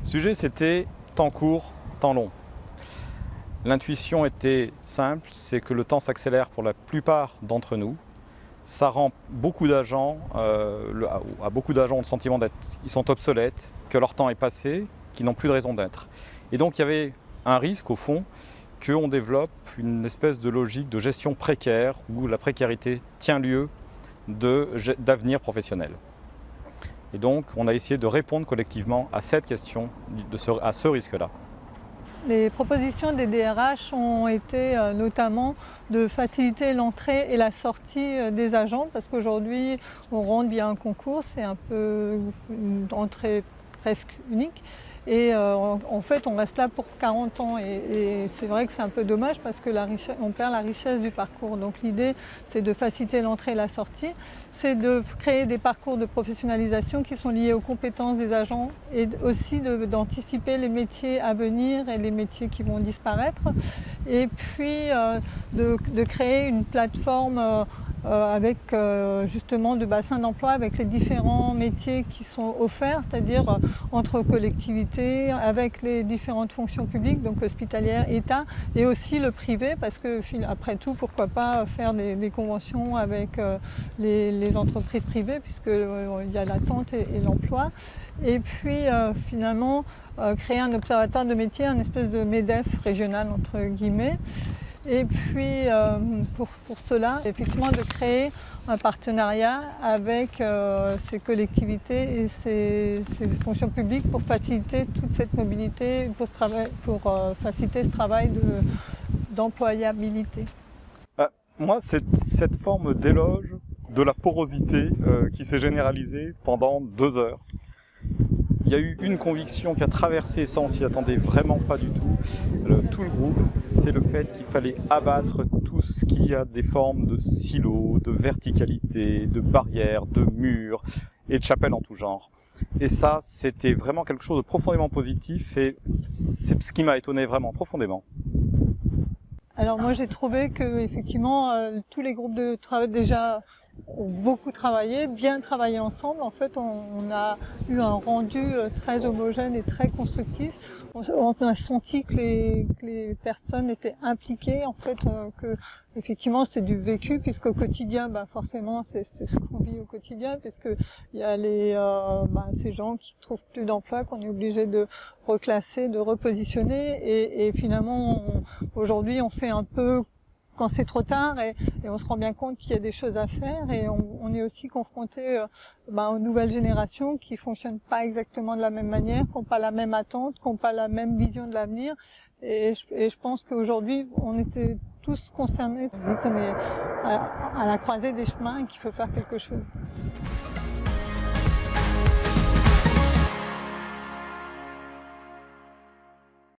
Le sujet, c'était temps court, temps long. L'intuition était simple, c'est que le temps s'accélère pour la plupart d'entre nous. Ça rend beaucoup d'agents, à beaucoup d'agents ont le sentiment qu'ils sont obsolètes, que leur temps est passé, qu'ils n'ont plus de raison d'être. Et donc il y avait un risque au fond qu'on développe une espèce de logique de gestion précaire où la précarité tient lieu d'avenir professionnel. Et donc on a essayé de répondre collectivement à cette question, à ce risque-là. Les propositions des DRH ont été notamment de faciliter l'entrée et la sortie des agents parce qu'aujourd'hui on rentre via un concours, c'est un peu une entrée presque unique. Et en fait, on reste là pour 40 ans et c'est vrai que c'est un peu dommage parce que on perd la richesse du parcours. Donc l'idée, c'est de faciliter l'entrée et la sortie, c'est de créer des parcours de professionnalisation qui sont liés aux compétences des agents et aussi d'anticiper les métiers à venir et les métiers qui vont disparaître. Et puis de créer une plateforme avec justement de bassins d'emploi avec les différents métiers qui sont offerts, c'est-à-dire entre collectivités, avec les différentes fonctions publiques, donc hospitalières, État, et aussi le privé, parce que après tout, pourquoi pas faire des conventions avec les entreprises privées, puisqu'il y a l'attente et l'emploi. Et puis finalement, créer un observatoire de métiers, un espèce de MEDEF régional, entre guillemets. Et puis pour cela, effectivement, de créer un partenariat avec ces collectivités et ces fonctions publiques pour faciliter toute cette mobilité, pour faciliter ce travail d'employabilité. Moi, c'est cette forme d'éloge de la porosité qui s'est généralisée pendant 2 heures. Il y a eu une conviction qui a traversé, ça on s'y attendait vraiment pas du tout, tout le groupe, c'est le fait qu'il fallait abattre tout ce qui a des formes de silos, de verticalité, de barrières, de murs et de chapelles en tout genre. Et ça, c'était vraiment quelque chose de profondément positif et c'est ce qui m'a étonné vraiment profondément. Alors moi j'ai trouvé que effectivement tous les groupes de travail déjà ont beaucoup travaillé, bien travaillé ensemble. En fait on a eu un rendu très homogène et très constructif. On a senti que les personnes étaient impliquées, en fait que effectivement c'était du vécu puisqu'au quotidien forcément c'est ce qu'on vit au quotidien puisque il y a ces gens qui trouvent plus d'emploi qu'on est obligé de reclasser, de repositionner et finalement aujourd'hui on fait un peu quand c'est trop tard et on se rend bien compte qu'il y a des choses à faire et on est aussi confronté aux nouvelles générations qui fonctionnent pas exactement de la même manière, qui n'ont pas la même attente, qui n'ont pas la même vision de l'avenir et je pense qu'aujourd'hui on était tous concernés, on dit qu'on est à la croisée des chemins et qu'il faut faire quelque chose.